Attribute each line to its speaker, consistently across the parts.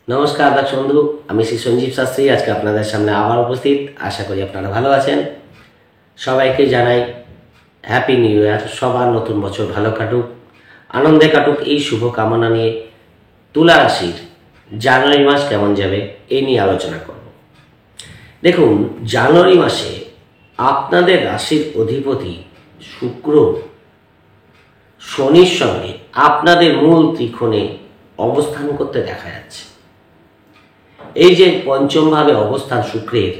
Speaker 1: নমস্কার দর্শক বন্ধু, আমি শ্রী সঞ্জীব শাস্ত্রী আজকে আপনাদের সামনে আবার উপস্থিত। আশা করি আপনারা ভালো আছেন। সবাইকে জানাই হ্যাপি নিউ ইয়ার। সবার নতুন বছর ভালো কাটুক, আনন্দে কাটুক, এই শুভ কামনা নিয়ে তুলা রাশির জানুয়ারি মাস কেমন যাবে এই নিয়ে আলোচনা করব। দেখুন, জানুয়ারি মাসে আপনাদের রাশির অধিপতি শুক্র শনির সঙ্গে আপনাদের মূল ত্রিকোণে অবস্থান করতে দেখা যাচ্ছে। এই যে পঞ্চম ভাবে অবস্থান শুক্রের,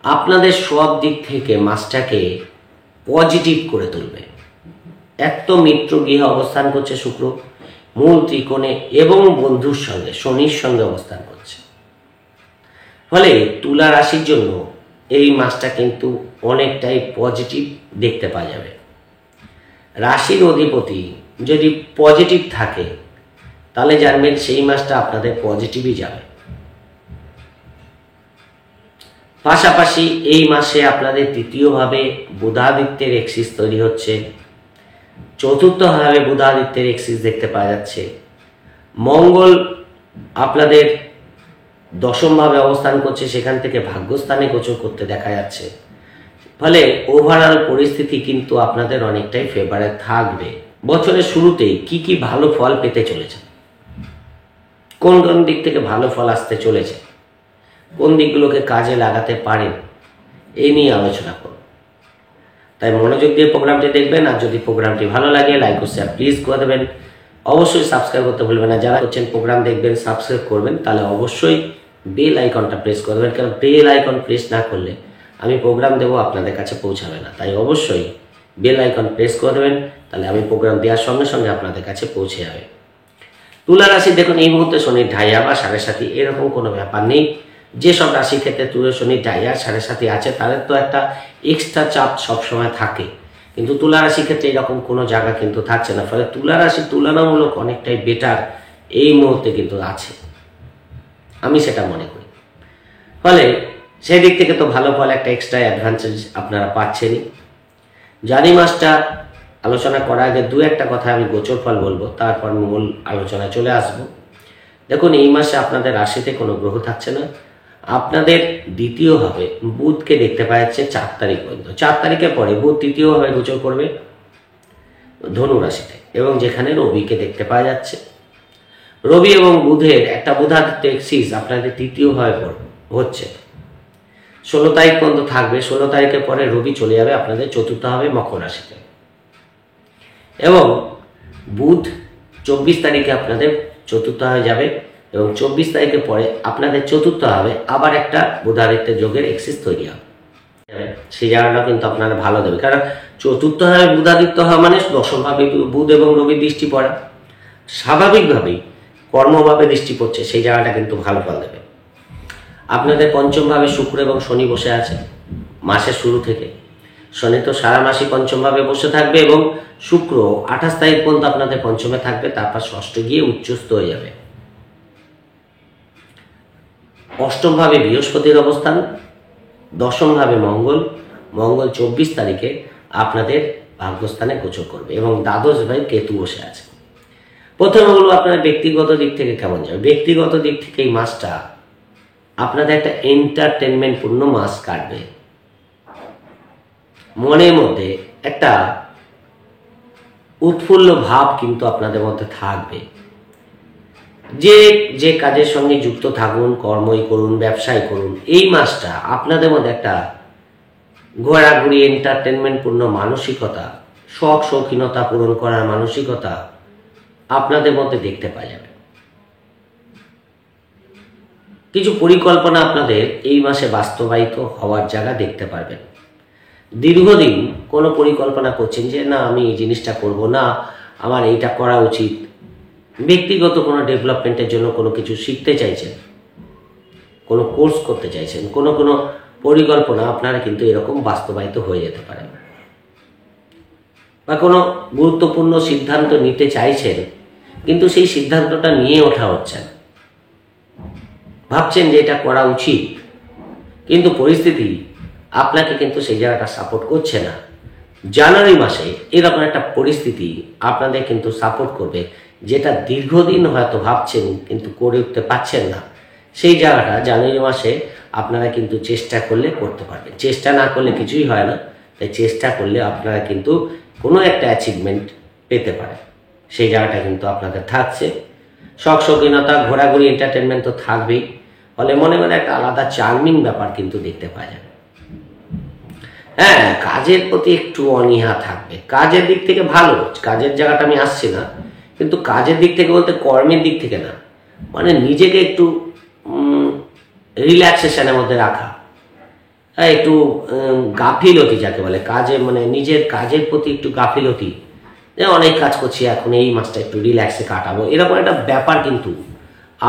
Speaker 1: আপনাদের সব দিক থেকে মাসটাকে পজিটিভ করে তুলবে। এক তো মিত্র গৃহে অবস্থান করছে শুক্র মূল ত্রিকোণে এবং বন্ধুর সঙ্গে শনির সঙ্গে অবস্থান করছে, ফলে তুলা রাশির জন্য এই মাসটা কিন্তু অনেকটাই পজিটিভ দেখতে পাওয়া যাবে। রাশির অধিপতি যদি পজিটিভ থাকে তাহলে জানবেন সেই মাসটা আপনাদের পজিটিভই যাবে। পাশাপাশি এই মাসে আপনাদের তৃতীয়ভাবে বুধাদিত্যের এক্সিস তৈরি হচ্ছে, চতুর্থভাবে বুধাদিত্যের এক্সিস দেখতে পাওয়া যাচ্ছে। মঙ্গল আপনাদের দশমভাবে অবস্থান করছে, সেখান থেকে ভাগ্যস্থানে গোচর করতে দেখা যাচ্ছে। ফলে ওভারঅল পরিস্থিতি কিন্তু আপনাদের অনেকটাই ফেভারে থাকবে। বছরের শুরুতেই কি কি ভালো ফল পেতে চলেছে, কোন কোন দিক থেকে ভালো ফল আসতে চলেছে, কোন দিকগুলোকে কাজে লাগাতে পারেন, এই নিয়ে আলোচনা করব। তাই মনোযোগ দিয়ে প্রোগ্রামটি দেখবেন। আর যদি প্রোগ্রামটি ভালো লাগে লাইক ও শেয়ার প্লিজ করে দেবেন। অবশ্যই সাবস্ক্রাইব করতে ভুলবেন না। যারা হচ্ছেন প্রোগ্রাম দেখবেন, সাবস্ক্রাইব করবেন, তাহলে অবশ্যই বেল আইকনটা প্রেস করে দেবেন। কারণ বেল আইকন প্রেস না করলে আমি প্রোগ্রাম দেবো আপনাদের কাছে পৌঁছাবে না। তাই অবশ্যই বেল আইকন প্রেস করে দেবেন, তাহলে আমি প্রোগ্রাম দেওয়ার সঙ্গে সঙ্গে আপনাদের কাছে পৌঁছে যাবে। তুলা রাশি দেখুন, এই মুহূর্তে শনির ঢাইয়া বা সাড়ে সাথী এরকম কোনো ব্যাপার নেই। যেসব রাশির ক্ষেত্রে তুলা শনির ঢাইয়া সাড়ে সাথী আছে তাদের তো একটা এক্সট্রা চাপ সবসময় থাকে, কিন্তু তুলা রাশির ক্ষেত্রে এরকম কোনো জায়গা কিন্তু থাকছে না। ফলে তুলা রাশি তুলনামূলক অনেকটাই বেটার এই মুহূর্তে কিন্তু আছে, আমি সেটা মনে করি। ফলে সেই দিক থেকে তো ভালো ফল, একটা এক্সট্রা অ্যাডভান্টেজ আপনারা পাচ্ছেনই। জানুয়ারি মাসটা আলোচনা করার আগে দু একটা কথা আমি গোচর ফল বলবো, তারপর মূল আলোচনায় চলে আসব। দেখুন, এই মাসে আপনাদের রাশিতে কোনো গ্রহ থাকছে না। আপনাদের দ্বিতীয়ভাবে বুধকে দেখতে পাওয়া যাচ্ছে 4 তারিখ পর্যন্ত। 4 তারিখের পরে বুধ তৃতীয়ভাবে গোচর করবে ধনু রাশিতে, এবং যেখানে রবিকে দেখতে পাওয়া যাচ্ছে। রবি এবং বুধের একটা বুধাদিত্য এক্সিস আপনাদের তৃতীয়ভাবে হচ্ছে, 16 তারিখ পর্যন্ত থাকবে। 16 তারিখের পরে রবি চলে যাবে আপনাদের চতুর্থভাবে মকর রাশিতে, এবং বুধ 24 তারিখে আপনাদের চতুর্থ হয়ে যাবে, এবং 24 তারিখের পরে আপনাদের চতুর্থ হবে আবার একটা বুধাদিত্য যোগের এক্সিস তৈরি হবে। সেই জায়গাটা কিন্তু আপনারা ভালো দেবে, কারণ চতুর্থ হবে বুধাদিত্য হওয়া মানে দশমভাবে বুধ এবং রবির দৃষ্টি পড়া, স্বাভাবিকভাবেই কর্মভাবে দৃষ্টি পড়ছে, সেই জায়গাটা কিন্তু ভালো ফল দেবে। আপনাদের পঞ্চমভাবে শুক্র এবং শনি বসে আছে মাসের শুরু থেকে। শনি তো সারা মাসই পঞ্চমভাবে বসে থাকবে, এবং শুক্র 28 তারিখ পর্যন্ত আপনাদের পঞ্চমে থাকবে, তারপর ষষ্ঠে গিয়ে উচ্চস্থ হয়ে যাবে। অষ্টম ভাবে বৃহস্পতির অবস্থান, দশম ভাবে মঙ্গল 24 তারিখে আপনাদের ভাগ্যস্থানে গোচর করবে, এবং দ্বাদশ ভাবে কেতু বসে আছে। প্রথমে বলবো আপনার ব্যক্তিগত দিক থেকে কেমন যাবে। ব্যক্তিগত দিক থেকে এই মাসটা আপনাদের একটা এন্টারটেনমেন্ট পূর্ণ মাস কাটবে। মনের মধ্যে একটা উৎফুল্ল ভাব কিন্তু আপনাদের মধ্যে থাকবে। যে কাজের সঙ্গে যুক্ত থাকুন, কর্মই করুন, ব্যবসায় করুন, এই মাসটা আপনাদের মধ্যে একটা ঘোরাঘুরি, এন্টারটেনমেন্ট পূর্ণ মানসিকতা, শখ শৌখিনতা পূরণ করার মানসিকতা আপনাদের মধ্যে দেখতে পাওয়া যাবে। কিছু পরিকল্পনা আপনাদের এই মাসে বাস্তবায়িত হওয়ার জায়গা দেখতে পারবেন। দীর্ঘদিন কোনো পরিকল্পনা করছেন যে না আমি এই জিনিসটা করব না, আমার এইটা করা উচিত, ব্যক্তিগত কোনো ডেভেলপমেন্টের জন্য কোনো কিছু শিখতে চাইছেন, কোনো কোর্স করতে চাইছেন, কোনো পরিকল্পনা আপনারা কিন্তু এরকম বাস্তবায়িত হয়ে যেতে পারে, বা কোনো গুরুত্বপূর্ণ সিদ্ধান্ত নিতে চাইছেন কিন্তু সেই সিদ্ধান্তটা নিয়ে ওঠা হচ্ছে না। ভাবছেন যে এটা করা উচিত, কিন্তু পরিস্থিতি আপনাকে কিন্তু সেই জায়গাটা সাপোর্ট করছে না। জানুয়ারি মাসে এরকম একটা পরিস্থিতি আপনাদের কিন্তু সাপোর্ট করবে যেটা দীর্ঘদিন হয়তো ভাবছেন কিন্তু করে উঠতে পারছেন না, সেই জায়গাটা জানুয়ারি মাসে আপনারা কিন্তু চেষ্টা করলে করতে পারবেন। চেষ্টা না করলে কিছুই হয় না, তাই চেষ্টা করলে আপনারা কিন্তু কোনো একটা অ্যাচিভমেন্ট পেতে পারেন। সেই জায়গাটা কিন্তু আপনাদের থাকছে। শখ শৌখিনতা, ঘোরাঘুরি, এন্টারটেনমেন্ট তো থাকবেই, ফলে মনে মনে একটা আলাদা চার্মিং ব্যাপার কিন্তু দেখতে পাওয়া যাবে। হ্যাঁ, কাজের প্রতি একটু অনীহা থাকবে। কাজের দিক থেকে ভালো, কাজের জায়গাটা আমি আসছি না, কিন্তু কাজের দিক থেকে বলতে কর্মের দিক থেকে না, মানে নিজেকে একটু রিল্যাক্সেশনের মধ্যে রাখা, একটু গাফিলতি যাকে বলে, কাজে মানে নিজের কাজের প্রতি একটু গাফিলতি, যে অনেক কাজ করছি এখন এই মাসটা একটু রিল্যাক্সে কাটাবো, এরকম একটা ব্যাপার কিন্তু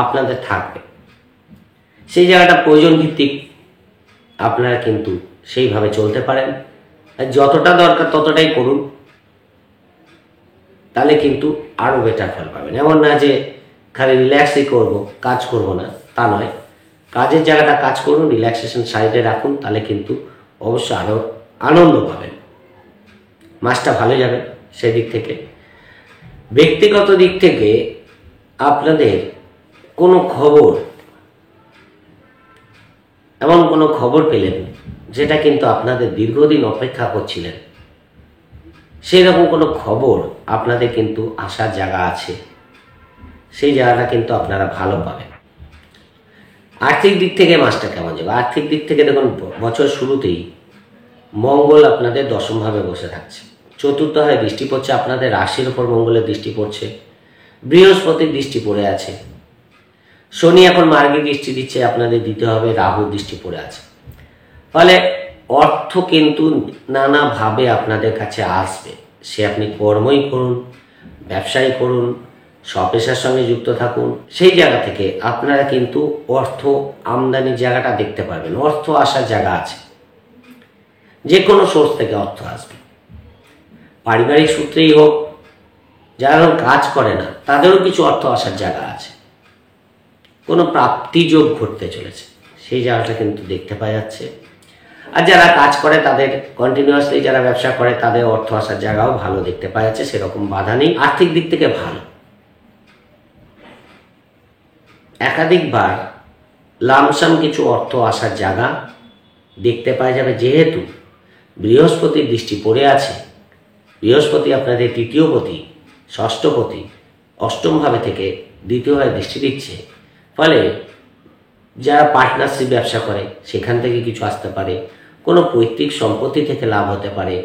Speaker 1: আপনাদের থাকবে। সেই জায়গাটা প্রয়োজন ভিত্তিক আপনারা কিন্তু সেইভাবে চলতে পারেন। যতটা দরকার ততটাই করুন, তাহলে কিন্তু আরও বেটার ফল পাবেন। এমন না যে খালি রিল্যাক্সই করব, কাজ করব না, তা নয়। কাজের জায়গাটা কাজ করুন, রিল্যাক্সেশন সাইডে রাখুন, তাহলে কিন্তু অবশ্যই আরও আনন্দ পাবেন, মাসটা ভালো যাবে। সেদিক থেকে ব্যক্তিগত দিক থেকে আপনাদের কোনো খবর, এমন কোনো খবর পেলেন যেটা কিন্তু আপনাদের দীর্ঘদিন অপেক্ষা করছিলেন, সেই রকম কোনো খবর আপনাদের কিন্তু আসার জায়গা আছে, সেই জায়গাটা কিন্তু আপনারা ভালো পাবেন। আর্থিক দিক থেকে মাসটা কেমন যাবে? আর্থিক দিক থেকে দেখুন, বছর শুরুতেই মঙ্গল আপনাদের দশমভাবে বসে থাকছে, চতুর্থভাবে দৃষ্টি পড়ছে, আপনাদের রাশির উপর মঙ্গলের দৃষ্টি পড়ছে, বৃহস্পতির দৃষ্টি পড়ে আছে, শনি এখন মার্গী দৃষ্টি দিচ্ছে, আপনাদের দিতে হবে, রাহু দৃষ্টি পড়ে আছে। ফলে অর্থ কিন্তু নানাভাবে আপনাদের কাছে আসবে, সে আপনি কর্মই করুন, ব্যবসায়ী করুন, স্বপেশার সঙ্গে যুক্ত থাকুন, সেই জায়গা থেকে আপনারা কিন্তু অর্থ আমদানির জায়গাটা দেখতে পারবেন। অর্থ আসার জায়গা আছে, যে কোনো সোর্স থেকে অর্থ আসবে, পারিবারিক সূত্রেই হোক, যারা কাজ করে না তাদেরও কিছু অর্থ আসার জায়গা আছে, কোনো প্রাপ্তিযোগ ঘটতে চলেছে, সেই জায়গাটা কিন্তু দেখতে পাওয়া যাচ্ছে। আর যারা কাজ করে তাদের কন্টিনিউয়াসলি, যারা ব্যবসা করে তাদের অর্থ আসার জায়গাও ভালো দেখতে পাওয়া যাচ্ছে, সেরকম বাধা নেই। আর্থিক দিক থেকে ভালো, একাধিকবার লামসাম কিছু অর্থ আসার জায়গা দেখতে পাওয়া যাবে, যেহেতু বৃহস্পতির দৃষ্টি পড়ে আছে। বৃহস্পতি আপনাদের তৃতীয়পতি, ষষ্ঠপতি, অষ্টমভাবে থেকে দ্বিতীয়ভাবে দৃষ্টি দিচ্ছে, ফলে যারা পার্টনারশিপ ব্যবসা করে সেখান থেকে কিছু আসতে পারে, কোনো পৈতৃক সম্পত্তি থেকে লাভ হতে পারে,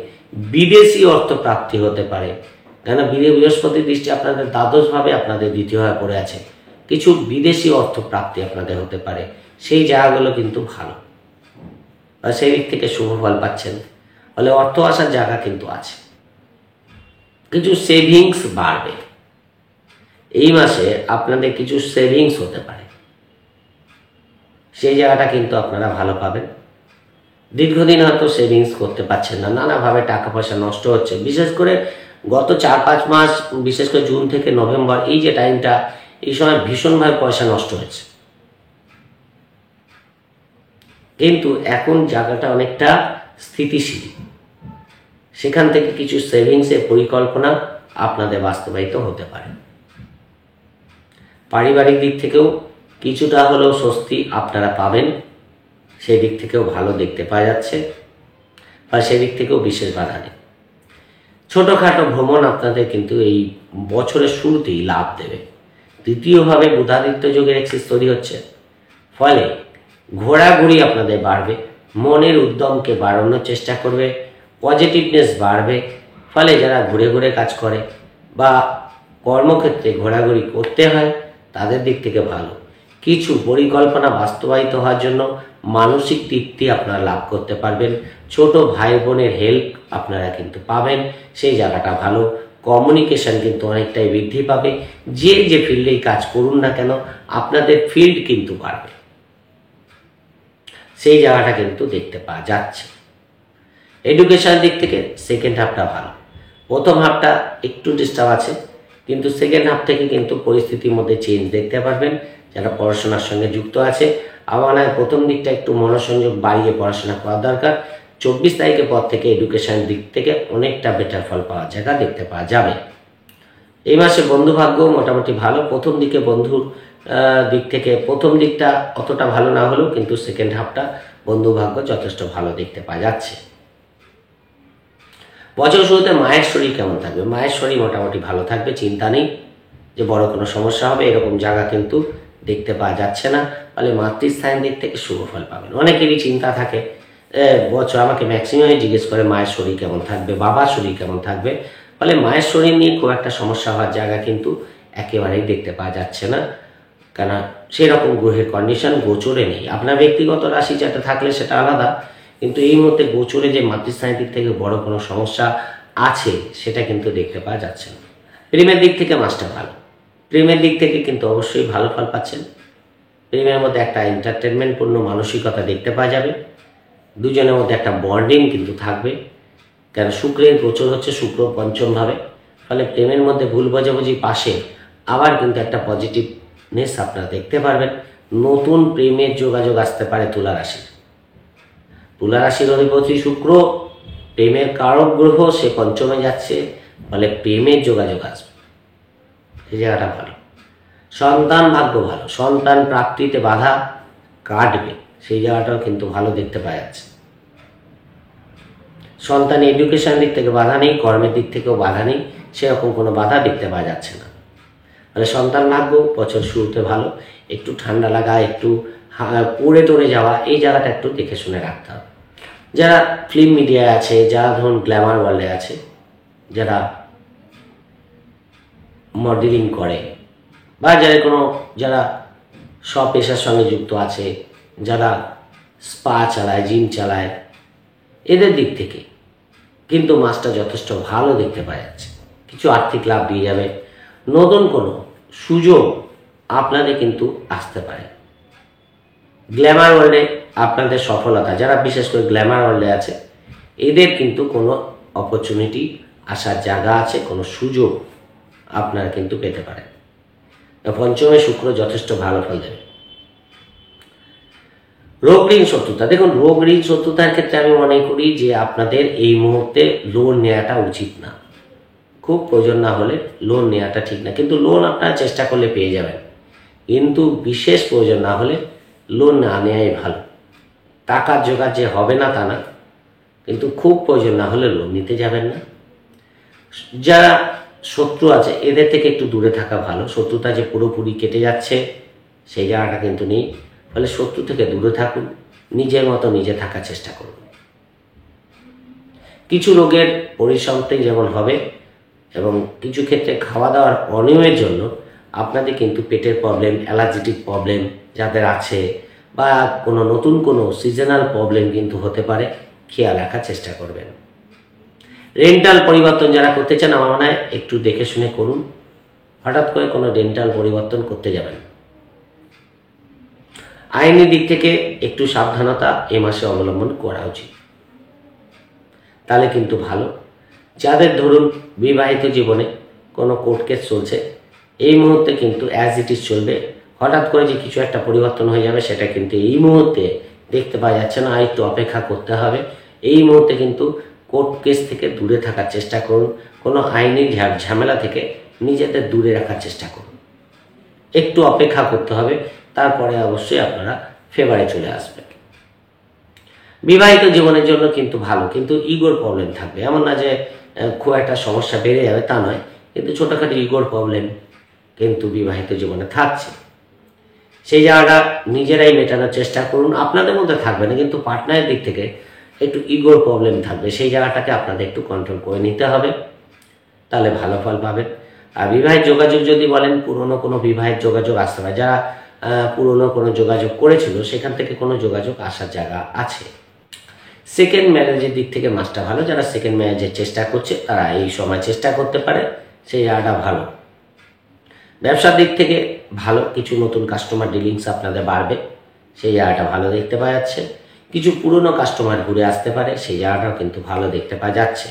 Speaker 1: বিদেশি অর্থ প্রাপ্তি হতে পারে, কেন বৃহস্পতির দৃষ্টি আপনাদের দ্বাদশভাবে আপনাদের দ্বিতীয়ভাবে পড়ে আছে, কিছু বিদেশি অর্থ প্রাপ্তি আপনাদের হতে পারে, সেই জায়গাগুলো কিন্তু ভালো, আর সেই দিক থেকে শুভ ফল পাচ্ছেন। ফলে অর্থ আসার জায়গা কিন্তু আছে, কিছু সেভিংস বাড়বে এই মাসে, আপনাদের কিছু সেভিংস হতে পারে, সেই জায়গাটা কিন্তু আপনারা ভালো পাবেন। দীর্ঘদিন হয়তো সেভিংস করতে পারছেন না, নানাভাবে টাকা পয়সা নষ্ট হচ্ছে, বিশেষ করে গত 4-5 মাস, বিশেষ করে জুন থেকে নভেম্বর, এই যে টাইমটা, এই সময় ভীষণভাবে পয়সা নষ্ট হয়েছে। কিন্তু এখন জায়গাটা অনেকটা স্থিতিশীল, সেখান থেকে কিছু সেভিংসের পরিকল্পনা আপনাদের বাস্তবায়িত হতে পারে। পারিবারিক দিক থেকেও কিছুটা হলেও স্বস্তি আপনারা পাবেন, সেই দিক থেকেও ভালো দেখতে পাওয়া যাচ্ছে, আর সেই দিক থেকেও বিশেষ বাধা নেই। ছোটোখাটো ভ্রমণ আপনাদের কিন্তু এই বছরের শুরুতেই লাভ দেবে। তৃতীয়ভাবে বুধাদিত্য যোগের এক্সিস তৈরি হচ্ছে, ফলে ঘোরাঘুরি আপনাদের বাড়বে, মনের উদ্যমকে বাড়ানোর চেষ্টা করবে, পজিটিভনেস বাড়বে। ফলে যারা ঘুরে ঘুরে কাজ করে বা কর্মক্ষেত্রে ঘোরাঘুরি করতে হয়, তাদের দিক থেকে ভালো। কিছু পরিকল্পনা বাস্তবায়িত হওয়ার জন্য মানসিক তৃপ্তি আপনারা লাভ করতে পারবেন, ছোট ভাই বোনের হেল্প আপনারা কিন্তু পাবেন, সেই জায়গাটা ভালো। কমিউনিকেশন কিন্তু অনেকটাই বৃদ্ধি পাবে, যে ফিল্ডেই কাজ করুন না কেন আপনাদের ফিল্ড কিন্তু বাড়বে, সেই জায়গাটা কিন্তু দেখতে পাওয়া যাচ্ছে। এডুকেশনের দিক থেকে সেকেন্ড হাফটা ভালো, প্রথম হাফটা একটু ডিস্টার্ব আছে, কিন্তু সেকেন্ড হাফ থেকে কিন্তু পরিস্থিতির মধ্যে চেঞ্জ দেখতে পারবেন। যারা পড়াশোনার সঙ্গে যুক্ত আছে, আমার প্রথম দিকটা একটু মনোসংযোগ বাড়িয়ে পড়াশোনা করা দরকার। 24 তারিখের পর থেকে এডুকেশনের দিক থেকে অনেকটা বেটার ফল পাওয়ার জায়গা দেখতে পাওয়া যাবে। এই মাসে বন্ধু ভাগ্য মোটামুটি ভালো। প্রথম দিকে বন্ধুর দিক থেকে প্রথম দিকটা অতটা ভালো না হলেও কিন্তু সেকেন্ড হাফটা বন্ধু ভাগ্য যথেষ্ট ভালো দেখতে পাওয়া যাচ্ছে। বছর শুরুতে মায়ের শরীর কেমন থাকবে? মায়ের শরীর মোটামুটি ভালো থাকবে, চিন্তা নেই যে বড় কোনো সমস্যা হবে এরকম জায়গা কিন্তু দেখতে পাওয়া যাচ্ছে না। ফলে মাতৃস্থানের দিক থেকে শুভ ফল পাবেন। অনেকেরই চিন্তা থাকে, বছর আমাকে ম্যাক্সিমামই জিজ্ঞেস করে মায়ের শরীর কেমন থাকবে, বাবার শরীর কেমন থাকবে। ফলে মায়ের শরীর নিয়ে খুব একটা সমস্যা হওয়ার জায়গা কিন্তু একেবারেই দেখতে পাওয়া যাচ্ছে না, কেন সেরকম গ্রহের কন্ডিশন গোচরে নেই। আপনার ব্যক্তিগত রাশি যেটা থাকলে সেটা আলাদা, কিন্তু এই মুহূর্তে গোচরে যে মাতৃস্থানের দিক থেকে বড় কোনো সমস্যা আছে সেটা কিন্তু দেখতে পাওয়া যাচ্ছে না। প্রেমের দিক থেকে মাসটা ভালো, প্রেমের দিক থেকে কিন্তু অবশ্যই ভালো ফল পাচ্ছেন। প্রেমের মধ্যে একটা এন্টারটেনমেন্টপূর্ণ মানসিকতা দেখতে পাওয়া যাবে, দুজনের মধ্যে একটা বন্ডিং কিন্তু থাকবে, কেন শুক্রের গোচর হচ্ছে শুক্র পঞ্চম ভাবে। ফলে প্রেমের মধ্যে ভুল বোঝাবুঝি পাশে আবার কিন্তু একটা পজিটিভনেস আপনারা দেখতে পারবেন। নতুন প্রেমের যোগাযোগ আসতে পারে তুলা রাশির। তুলা রাশির অধিপতি শুক্র প্রেমের কারক গ্রহ, সে পঞ্চমে যাচ্ছে, ফলে প্রেমের যোগাযোগ আসবে, এই জায়গাটা ভালো। সন্তান ভাগ্য ভালো, সন্তান প্রাপ্তিতে বাধা কাটবে, সেই জায়গাটাও কিন্তু ভালো দেখতে পাওয়া যাচ্ছে। সন্তান এডুকেশন দিক থেকে বাধা নেই, কর্মের দিক থেকেও বাধা নেই, সেরকম কোনো বাধা দেখতে পাওয়া যাচ্ছে না। মানে সন্তান ভাগ্য বছর শুরুতে ভালো, একটু ঠান্ডা লাগা, একটু পড়ে টরে যাওয়া, এই জায়গাটা একটু দেখে শুনে রাখতে হবে। যারা ফিল্ম মিডিয়ায় আছে, যারা ধরুন গ্ল্যামার ওয়ার্ল্ডে আছে, যারা মডেলিং করে, বা যারা সব পেশার সঙ্গে যুক্ত আছে, যারা স্পা চালায়, জিম চালায়, এদের দিক থেকে কিন্তু মাসটা যথেষ্ট ভালো দেখতে পাওয়া যাচ্ছে। কিছু আর্থিক লাভ দিয়ে যাবে, নতুন কোনো সুযোগ আপনাদের কিন্তু আসতে পারে। গ্ল্যামার ওয়ার্ল্ডে আপনাদের সফলতা, যারা বিশেষ করে গ্ল্যামার ওয়ার্ল্ডে আছে, এদের কিন্তু কোনো অপরচুনিটি আসার জায়গা আছে, কোনো সুযোগ আপনারা কিন্তু পেতে পারেন। পঞ্চমে শুক্র যথেষ্ট ভালো ফল দেবে। রোগ ঋণ শত্রুতা, দেখুন রোগ ঋণ শত্রুতার ক্ষেত্রে আমি মনে করি যে আপনাদের এই মুহূর্তে লোন নেওয়াটা উচিত না। খুব প্রয়োজন না হলে লোন নেওয়াটা ঠিক না, কিন্তু লোন আপনারা চেষ্টা করলে পেয়ে যাবেন। কিন্তু বিশেষ প্রয়োজন না হলে লোন না নেওয়াই ভালো। টাকার জোগাড় যে হবে না তা না, কিন্তু খুব প্রয়োজন না হলে লোন নিতে যাবেন না। যারা শত্রু আছে এদের থেকে একটু দূরে থাকা ভালো। শত্রুতা যে পুরোপুরি কেটে যাচ্ছে সেই জায়গাটা কিন্তু নেই, ফলে শত্রু থেকে দূরে থাকুন, নিজের মতো নিজে থাকার চেষ্টা করুন। কিছু রোগের পরিসমাপ্তি যেমন হবে, এবং কিছু ক্ষেত্রে খাওয়া দাওয়ার অনিয়মের জন্য আপনাদের কিন্তু পেটের প্রবলেম, অ্যালার্জেটিক প্রবলেম যাদের আছে, বা নতুন কোনো সিজনাল প্রবলেম কিন্তু হতে পারে, খেয়াল রাখার চেষ্টা করবেন। রেন্টাল পরিবর্তন যারা করতে চান, আমার মনে হয় একটু দেখে শুনে করুন, হঠাৎ করে কোনো রেন্টাল পরিবর্তন করতে যাবেন। আইনি দিক থেকে একটু সাবধানতা এ মাসে অবলম্বন করা উচিত, তাহলে কিন্তু ভালো। যাদের ধরুন বিবাহিত জীবনে কোনো কোর্ট কেস চলছে, এই মুহূর্তে কিন্তু অ্যাজ ইট ইজ চলবে। হঠাৎ করে যে কিছু একটা পরিবর্তন হয়ে যাবে সেটা কিন্তু এই মুহূর্তে দেখতে পাওয়া যাচ্ছে না, একটু অপেক্ষা করতে হবে। এই মুহূর্তে কিন্তু কোর্ট কেস থেকে দূরে থাকার চেষ্টা করুন, কোনো আইনি ঝামেলা থেকে নিজেদের দূরে রাখার চেষ্টা করুন। একটু অপেক্ষা করতে হবে, তারপরে অবশ্যই আপনারা ফেভারে চলে আসবেন। বিবাহিত জীবনের জন্য কিন্তু ভালো, কিন্তু ইগোর প্রবলেম থাকবে। এমন না যে খুব একটা সমস্যা বেড়ে যাবে তা নয়, কিন্তু ছোটোখাটো ইগোর প্রবলেম কিন্তু বিবাহিত জীবনে থাকছে। সেই জায়গাটা নিজেরাই মেটানোর চেষ্টা করুন। আপনাদের মধ্যে থাকবে না, কিন্তু পার্টনারের দিক থেকে একটু ইগোর প্রবলেম থাকবে, সেই জায়গাটাকে আপনাদের একটু কন্ট্রোল করে নিতে হবে, তাহলে ভালো ফল পাবেন। আর বিবাহের যোগাযোগ যদি বলেন, পুরনো কোনো বিবাহের যোগাযোগ আসতে পারে। যারা পুরনো কোনো যোগাযোগ করেছিল সেখান থেকে কোনো যোগাযোগ আসার জায়গা আছে। সেকেন্ড ম্যারেজের দিক থেকে মাসটা ভালো। যারা সেকেন্ড ম্যারেজের চেষ্টা করছে তারা এই সময় চেষ্টা করতে পারে, সেই জায়গাটা ভালো। ব্যবসার দিক থেকে ভালো, কিছু নতুন কাস্টমার ডিলিংস আপনাদের বাড়বে, সেই জায়গাটা ভালো দেখতে পাওয়া যাচ্ছে। কিছু পুরনো কাস্টমার ঘুরে আসতে পারে, সেই জায়গাটাও কিন্তু ভালো দেখতে পাওয়া যাচ্ছে।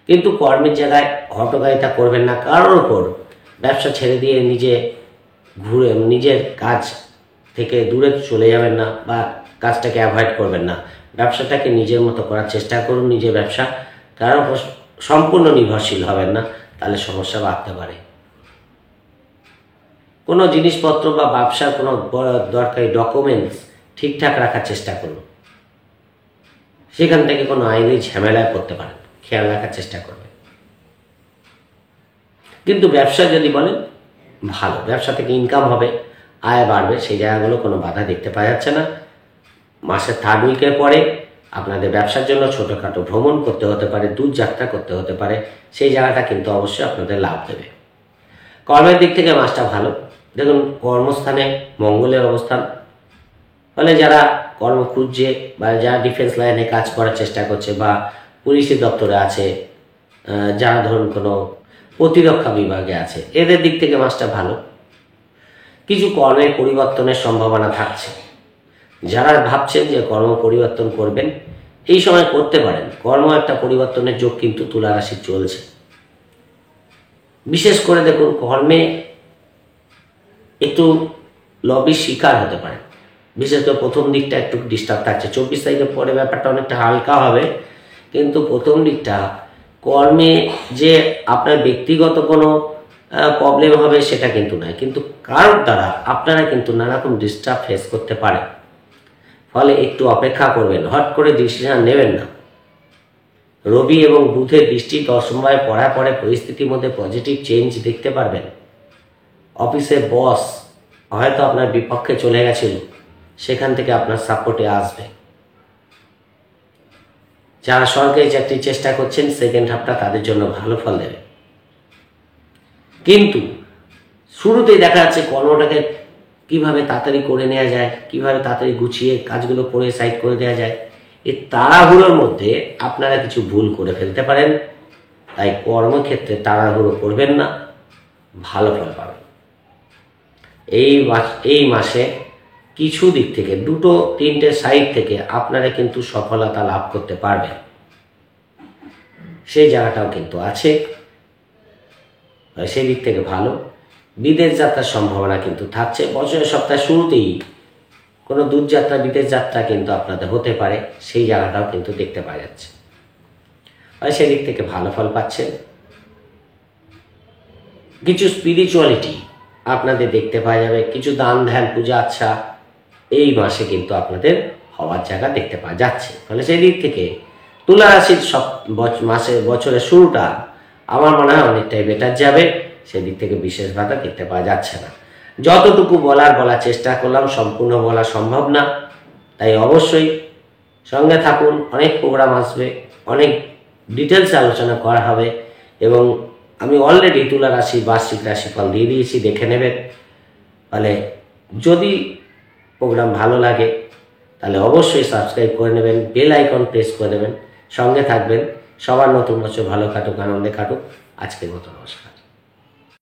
Speaker 1: কিন্তু কর্মের জায়গায় হটকারিতা করবেন না, কারোর ওপর ব্যবসা ছেড়ে দিয়ে নিজের কাজ থেকে দূরে চলে যাবেন না, বা কাজটাকে অ্যাভয়েড করবেন না। ব্যবসাটাকে নিজের মতো করার চেষ্টা করুন। নিজের ব্যবসা কারোর সম্পূর্ণ নির্ভরশীল হবেন না, তাহলে সমস্যা বাড়তে পারে। কোনো জিনিসপত্র বা ব্যবসার কোনো দরকারি ডকুমেন্টস ঠিকঠাক রাখার চেষ্টা করুন। সেখান থেকে কোনো আইনি ঝামেলায় পড়তে পারেন, খেয়াল রাখার চেষ্টা করবেন। কিন্তু ব্যবসা যদি বলেন ভালো, ব্যবসা থেকে ইনকাম হবে, আয় বাড়বে, সেই জায়গাগুলো কোনো বাধা দেখতে পাওয়া যাচ্ছে না। মাসের 3rd উইকের পরে আপনাদের ব্যবসার জন্য ছোটোখাটো ভ্রমণ করতে হতে পারে, দূর যাত্রা করতে হতে পারে, সেই জায়গাটা কিন্তু অবশ্যই আপনাদের লাভ দেবে। কর্মের দিক থেকে মাসটা ভালো। দেখুন, কর্মস্থানে মঙ্গলের অবস্থান, ফলে যারা কর্ম খুঁজছে বা যারা ডিফেন্স লাইনে কাজ করার চেষ্টা করছে বা পুলিশি দপ্তরে আছে, যারা ধরুন কোনো প্রতিরক্ষা বিভাগে আছে, এদের দিক থেকে মাসটা ভালো। কিছু কর্মের পরিবর্তনের সম্ভাবনা থাকছে। যারা ভাবছেন যে কর্ম পরিবর্তন করবেন, এই সময় করতে পারেন। কর্ম একটা পরিবর্তনের যোগ কিন্তু তুলা রাশি চলছে। বিশেষ করে দেখুন, কর্মে একটু লবির শিকার হতে পারে। বিশেষ করে প্রথম দিকটা একটু ডিস্টার্ব থাকছে। 24 তারিখের পরে ব্যাপারটা অনেকটা হালকা হবে, কিন্তু প্রথম দিকটা কর্মে যে আপনার ব্যক্তিগত কোনো প্রবলেম হবে সেটা কিন্তু নয়, কিন্তু কারোর দ্বারা আপনারা কিন্তু নানারকম ডিস্টার্ব ফেস করতে পারেন। ফলে একটু অপেক্ষা করবেন, হট করে ডিসিশন নেবেন না। রবি এবং বুধের দৃষ্টি 10 পড়ার পরে পরিস্থিতির মধ্যে পজিটিভ চেঞ্জ দেখতে পারবেন। অফিসে বস হয়তো আপনার বিপক্ষে চলে গেছিল, সেখান থেকে আপনার সাপোর্টে আসবে। যারা সরকারি চাকরির চেষ্টা করছেন, সেকেন্ড হাফটা তাদের জন্য ভালো ফল দেবে। কিন্তু শুরুতেই দেখা যাচ্ছে কর্মটাকে কিভাবে তাড়াতাড়ি করে নেওয়া যায়, কিভাবে তাড়াতাড়ি গুছিয়ে কাজগুলো করে সাইড করে দেওয়া যায়, এই তাড়াহুড়োর মধ্যে আপনারা কিছু ভুল করে ফেলতে পারেন। তাই কর্মক্ষেত্রে তাড়াহুড়ো করবেন না, ভালো ফল পাবেন। এই মাসে কিছু দিক থেকে 2-3টে সাইড থেকে আপনারা কিন্তু সফলতা লাভ করতে পারবেন, সেই জায়গাটাও কিন্তু আছে। সেই দিক থেকে ভালো। বিদেশ যাত্রার সম্ভাবনা কিন্তু থাকছে। বছরের সপ্তাহের শুরুতেই কোনো দূরযাত্রা, বিদেশ যাত্রা কিন্তু আপনাদের হতে পারে, সেই জায়গাটাও কিন্তু দেখতে পাওয়া যাচ্ছে। আর সেদিক থেকে ভালো ফল পাচ্ছেন। কিছু স্পিরিচুয়ালিটি আপনাদের দেখতে পাওয়া যাবে, কিছু দান ধ্যান পূজা আচ্ছা এই মাসে কিন্তু আপনাদের হওয়ার জায়গা দেখতে পাওয়া যাচ্ছে। ফলে সেই দিক থেকে তুলা রাশির বছরের শুরুটা আমার মনে হয় অনেকটাই বেটার যাবে। সেদিক থেকে বিশেষ বাধা দেখতে পাওয়া যাচ্ছে না। যতটুকু বলার চেষ্টা করলাম, সম্পূর্ণ বলা সম্ভব না, তাই অবশ্যই সঙ্গে থাকুন। অনেক প্রোগ্রাম আসবে, অনেক ডিটেলস আলোচনা করা হবে, এবং আমি অলরেডি তুলা রাশি বার্ষিক রাশিফল দিয়ে দিয়েছি, দেখে নেবেন। ফলে যদি প্রোগ্রাম ভালো লাগে তাহলে অবশ্যই সাবস্ক্রাইব করে নেবেন, বেল আইকন প্রেস করে দেবেন, সঙ্গে থাকবেন। সবার নতুন বছর ভালো কাটুক, আনন্দে কাটুক। আজকের মতো নমস্কার।